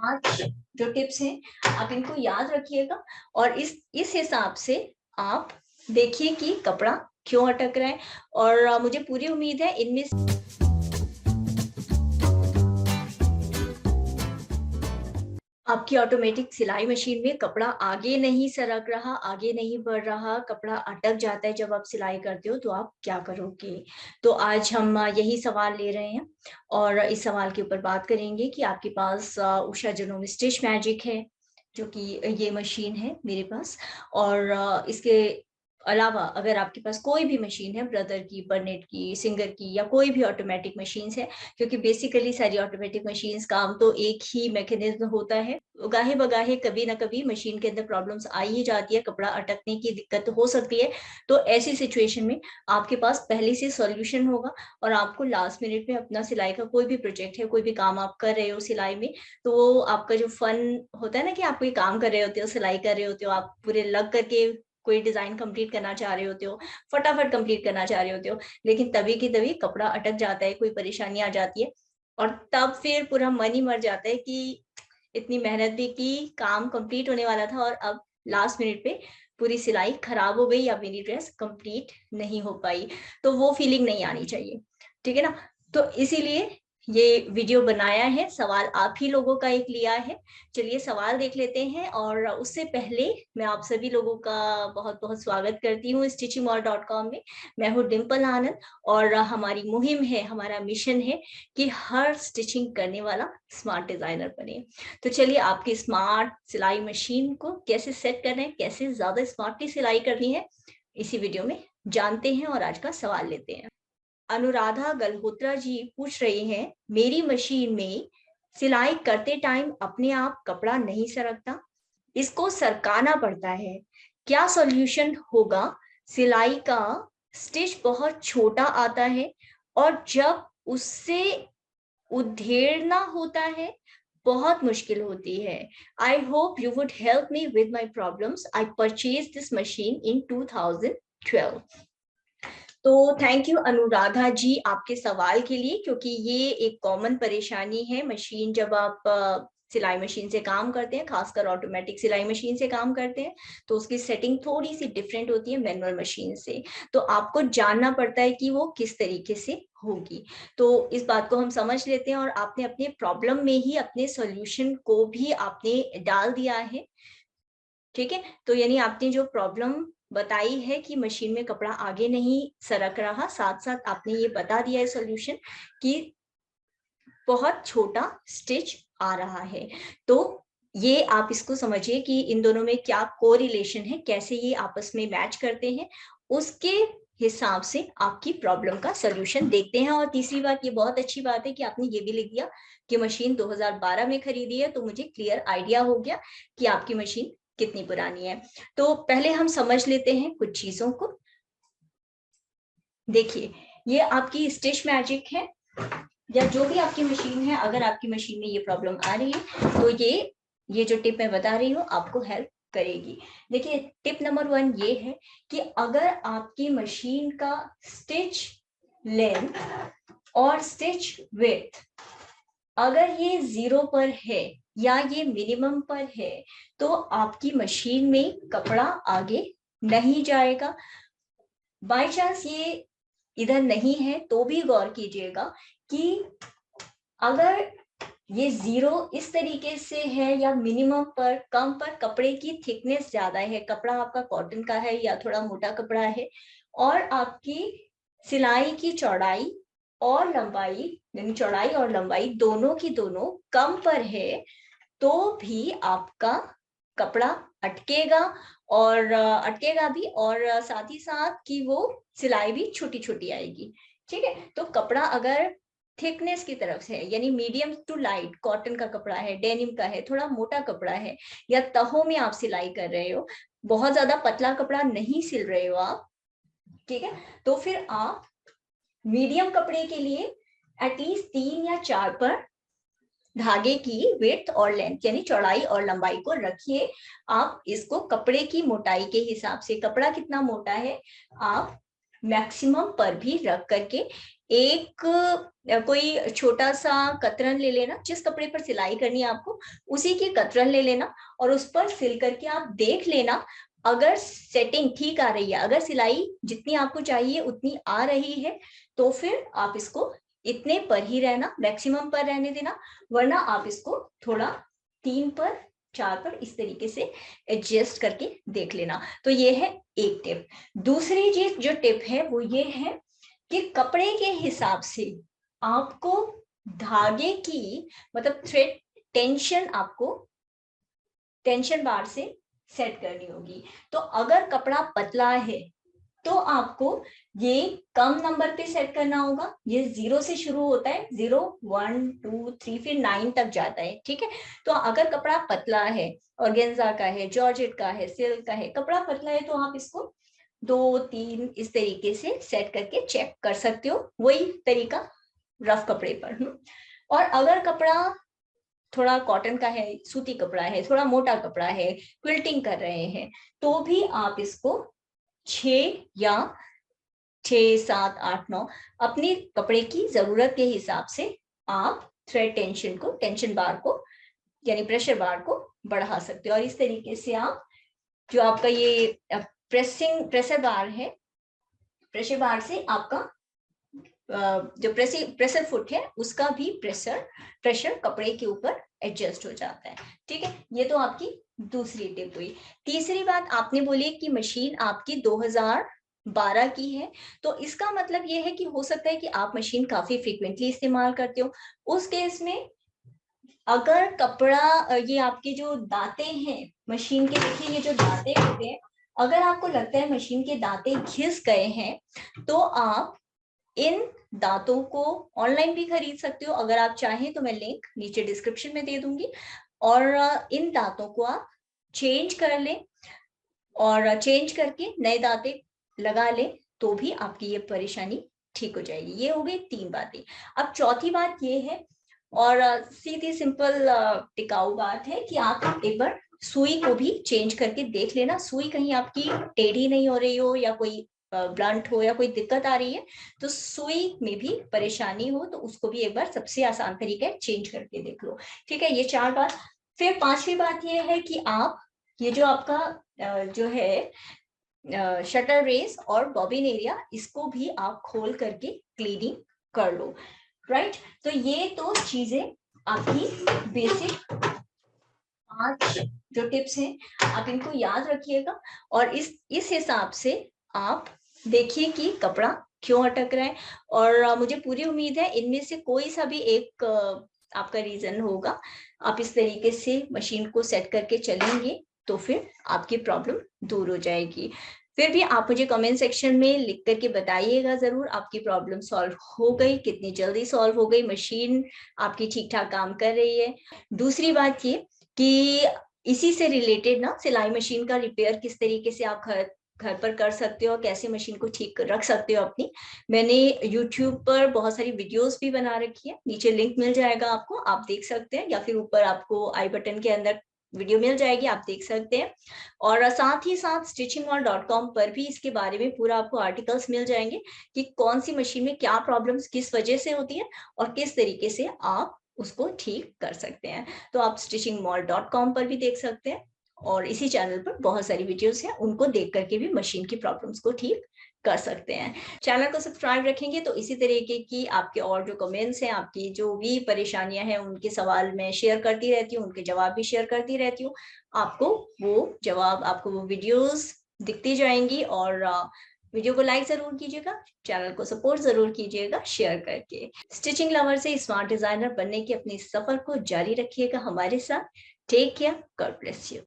5 जो टिप्स हैं आप इनको याद रखिएगा और इस हिसाब से आप देखिए कि कपड़ा क्यों अटक रहा है। और मुझे पूरी उम्मीद है इनमें आपकी ऑटोमेटिक सिलाई मशीन में कपड़ा आगे नहीं सरक रहा, आगे नहीं बढ़ रहा, कपड़ा अटक जाता है जब आप सिलाई करते हो, तो आप क्या करोगे? तो आज हम यही सवाल ले रहे हैं और इस सवाल के ऊपर बात करेंगे कि आपके पास उषा जनोम स्टिच मैजिक है, जो कि ये मशीन है मेरे पास। और इसके अलावा अगर आपके पास कोई भी मशीन है, ब्रदर की, बर्नेट की, सिंगर की या कोई भी ऑटोमेटिक मशीन है, क्योंकि बेसिकली सारी ऑटोमेटिक मशीन्स काम तो एक ही मैकेनिज्म होता है। गाहे बगाहे कभी ना कभी मशीन के अंदर प्रॉब्लम्स आ ही जाती है, कपड़ा अटकने की दिक्कत हो सकती है। तो ऐसी सिचुएशन में आपके पास पहले से सॉल्यूशन होगा और आपको लास्ट मिनट में अपना सिलाई का कोई भी प्रोजेक्ट है, कोई भी काम आप कर रहे हो सिलाई में, तो वो आपका जो फन होता है ना कि आप कोई काम कर रहे होते हो, सिलाई कर रहे होते हो, आप पूरे लग करके कोई डिजाइन कंप्लीट करना चाह रहे होते हो, फटाफट कंप्लीट करना चाह रहे होते हो, लेकिन तभी की तभी कपड़ा अटक जाता है, कोई परेशानी आ जाती है और तब फिर पूरा मन ही मर जाता है कि इतनी मेहनत भी की, काम कंप्लीट होने वाला था और अब लास्ट मिनट पे पूरी सिलाई खराब हो गई या मेरी ड्रेस कंप्लीट नहीं हो पाई। तो वो फीलिंग नहीं आनी चाहिए, ठीक है ना? तो इसीलिए ये वीडियो बनाया है, सवाल आप ही लोगों का एक लिया है। चलिए सवाल देख लेते हैं और उससे पहले मैं आप सभी लोगों का बहुत बहुत स्वागत करती हूँ stitchingmall.com में। मैं हूँ डिम्पल आनंद और हमारी मुहिम है, हमारा मिशन है कि हर स्टिचिंग करने वाला स्मार्ट डिजाइनर बने। तो चलिए आपकी स्मार्ट सिलाई मशीन को कैसे सेट करना है, कैसे ज्यादा स्मार्टली सिलाई करनी है, इसी वीडियो में जानते हैं और आज का सवाल लेते हैं। अनुराधा गल्होत्रा जी पूछ रही हैं, मेरी मशीन में सिलाई करते टाइम अपने आप कपड़ा नहीं सरकता, इसको सरकाना पड़ता है, क्या सॉल्यूशन होगा? सिलाई का स्टिच बहुत छोटा आता है और जब उससे उधेड़ना होता है बहुत मुश्किल होती है। I hope you would help me with my problems. I purchase this machine in 2012। तो थैंक यू अनुराधा जी आपके सवाल के लिए, क्योंकि ये एक कॉमन परेशानी है। मशीन जब आप सिलाई मशीन से काम करते हैं, खासकर ऑटोमेटिक सिलाई मशीन से काम करते हैं, तो उसकी सेटिंग थोड़ी सी डिफरेंट होती है मैनुअल मशीन से। तो आपको जानना पड़ता है कि वो किस तरीके से होगी। तो इस बात को हम समझ लेते हैं और आपने अपने प्रॉब्लम में ही अपने सॉल्यूशन को भी आपने डाल दिया है, ठीक है? तो यानी आपने जो प्रॉब्लम बताई है कि मशीन में कपड़ा आगे नहीं सरक रहा, साथ साथ आपने ये बता दिया है सॉल्यूशन कि बहुत छोटा स्टिच आ रहा है। तो ये आप इसको समझिए कि इन दोनों में क्या कोरिलेशन है, कैसे ये आपस में मैच करते हैं, उसके हिसाब से आपकी प्रॉब्लम का सॉल्यूशन देखते हैं। और तीसरी बात, ये बहुत अच्छी बात है कि आपने ये भी लिख दिया कि मशीन 2012 में खरीदी है, तो मुझे क्लियर आइडिया हो गया कि आपकी मशीन कितनी पुरानी है। तो पहले हम समझ लेते हैं कुछ चीजों को। देखिए, ये आपकी स्टिच मैजिक है या जो भी आपकी मशीन है। अगर आपकी मशीन में ये प्रॉब्लम आ रही है तो ये जो टिप मैं बता रही हूँ आपको हेल्प करेगी। देखिए, टिप नंबर 1 ये है कि अगर आपकी मशीन का स्टिच लेंथ और स्टिच विड्थ अगर ये 0 पर है या ये मिनिमम पर है, तो आपकी मशीन में कपड़ा आगे नहीं जाएगा। बाय चांस ये इधर नहीं है तो भी गौर कीजिएगा कि अगर ये 0 इस तरीके से है या मिनिमम पर, कम पर, कपड़े की थिकनेस ज्यादा है, कपड़ा आपका कॉटन का है या थोड़ा मोटा कपड़ा है, और आपकी सिलाई की चौड़ाई और लंबाई, यानी चौड़ाई और लंबाई दोनों की दोनों कम पर है, तो भी आपका कपड़ा अटकेगा। और अटकेगा भी, और साथ ही साथ कि वो सिलाई भी छोटी छोटी आएगी, ठीक है? तो कपड़ा अगर थिकनेस की तरफ से है, यानी मीडियम टू लाइट कॉटन का कपड़ा है, डेनिम का है, थोड़ा मोटा कपड़ा है, या तहों में आप सिलाई कर रहे हो, बहुत ज्यादा पतला कपड़ा नहीं सिल रहे हो आप, ठीक है, तो फिर आप मीडियम कपड़े के लिए एटलीस्ट 3 या 4 पर धागे की विड्थ और लेंथ, यानी चौड़ाई और लंबाई को रखिए। आप इसको कपड़े की मोटाई के हिसाब से, कपड़ा कितना मोटा है आप मैक्सिमम पर भी रख करके एक कोई छोटा सा कतरन ले लेना, जिस कपड़े पर सिलाई करनी है आपको उसी की कतरन ले लेना और उस पर सिल करके आप देख लेना। अगर सेटिंग ठीक आ रही है, अगर सिलाई जितनी आपको चाहिए उतनी आ रही है, तो फिर आप इसको इतने पर ही रहना, मैक्सिमम पर रहने देना, वरना आप इसको थोड़ा 3 पर 4 पर इस तरीके से एडजस्ट करके देख लेना। तो ये है एक टिप। दूसरी चीज जो टिप है वो ये है कि कपड़े के हिसाब से आपको धागे की मतलब थ्रेड टेंशन आपको टेंशन बार से सेट करनी होगी। तो अगर कपड़ा पतला है तो आपको ये कम नंबर पे सेट करना होगा। ये 0 से शुरू होता है, 0 1 2 3 फिर 9 तक जाता है, ठीक है। तो अगर कपड़ा पतला है, ऑर्गेन्जा का है, जॉर्जेट का है, सिल्क का है, कपड़ा पतला है, तो आप इसको 2 3 इस तरीके से सेट करके चेक कर सकते हो, वही तरीका रफ कपड़े पर। और अगर कपड़ा थोड़ा कॉटन का है, सूती कपड़ा है, थोड़ा मोटा कपड़ा है, क्विल्टिंग कर रहे हैं, तो भी आप इसको 6 या 6 7 8 9 अपनी कपड़े की जरूरत के हिसाब से आप थ्रेड टेंशन बार को यानी प्रेशर बार को बढ़ा सकते हो। और इस तरीके से आप जो आपका ये प्रेशर बार है, प्रेशर बार से आपका जो प्रेशर फुट है उसका भी प्रेशर कपड़े के ऊपर एडजस्ट हो जाता है, ठीक है। ये तो आपकी दूसरी टिप हुई। तीसरी बात आपने बोली कि मशीन आपकी 2012 की है, तो इसका मतलब ये है कि हो सकता है कि आप मशीन काफी फ्रीक्वेंटली इस्तेमाल करते हो। उस केस में अगर कपड़ा ये आपके जो दांते हैं मशीन के, देखिए ये जो दांते होते हैं, अगर आपको लगता है मशीन के दांते घिस गए हैं, तो आप इन दांतों को ऑनलाइन भी खरीद सकते हो। अगर आप चाहें तो मैं लिंक नीचे डिस्क्रिप्शन में दे दूंगी, और इन दांतों को आप चेंज कर लें और चेंज करके नए दांते लगा लें, तो भी आपकी ये परेशानी ठीक हो जाएगी। ये हो गई 3 बातें। अब चौथी बात ये है, और सीधी सिंपल टिकाऊ बात है, कि आप एक बार सुई को भी चेंज करके देख लेना। सुई कहीं आपकी टेढ़ी नहीं हो रही हो या कोई ब्लंट हो या कोई दिक्कत आ रही है, तो सुई में भी परेशानी हो तो उसको भी एक बार सबसे आसान तरीका है चेंज करके देख लो, ठीक है। ये 4 बात। फिर 5वीं बात ये है कि आप ये जो आपका जो है शटर रेस और बॉबिन एरिया, इसको भी आप खोल करके क्लीनिंग कर लो, राइट। तो ये तो चीजें आपकी बेसिक 5 जो टिप्स हैं, आप इनको याद रखिएगा और इस हिसाब से आप देखिए कि कपड़ा क्यों अटक रहा है। और मुझे पूरी उम्मीद है इनमें से कोई सा भी एक आपका रीजन होगा। आप इस तरीके से मशीन को सेट करके चलेंगे तो फिर आपकी प्रॉब्लम दूर हो जाएगी। फिर भी आप मुझे कमेंट सेक्शन में लिख करके बताइएगा जरूर आपकी प्रॉब्लम सॉल्व हो गई, कितनी जल्दी सॉल्व हो गई, मशीन आपकी ठीक ठाक काम कर रही है। दूसरी बात ये कि इसी से रिलेटेड ना सिलाई मशीन का रिपेयर किस तरीके से आप घर पर कर सकते हो, कैसे मशीन को ठीक रख सकते हो अपनी, मैंने YouTube पर बहुत सारी वीडियोस भी बना रखी है, नीचे लिंक मिल जाएगा आपको, आप देख सकते हैं, या फिर ऊपर आपको आई बटन के अंदर वीडियो मिल जाएगी, आप देख सकते हैं। और साथ ही साथ stitchingmall.com पर भी इसके बारे में पूरा आपको आर्टिकल्स मिल जाएंगे कि कौन सी मशीन में क्या प्रॉब्लम्स किस वजह से होती है और किस तरीके से आप उसको ठीक कर सकते हैं। तो आप stitchingmall.com पर भी देख सकते हैं, और इसी चैनल पर बहुत सारी वीडियोस हैं, उनको देख करके भी मशीन की प्रॉब्लम्स को ठीक कर सकते हैं। चैनल को सब्सक्राइब रखेंगे तो इसी तरीके की आपके और जो कमेंट्स हैं, आपकी जो भी परेशानियां हैं, उनके सवाल मैं शेयर करती रहती हूँ, उनके जवाब भी शेयर करती रहती हूँ। आपको वो वीडियोस दिखती जाएंगी। और वीडियो को लाइक जरूर कीजिएगा, चैनल को सपोर्ट जरूर कीजिएगा शेयर करके। स्टिचिंग लवर से स्मार्ट डिजाइनर बनने की अपनी सफर को जारी रखिएगा हमारे साथ। Take care, god bless you.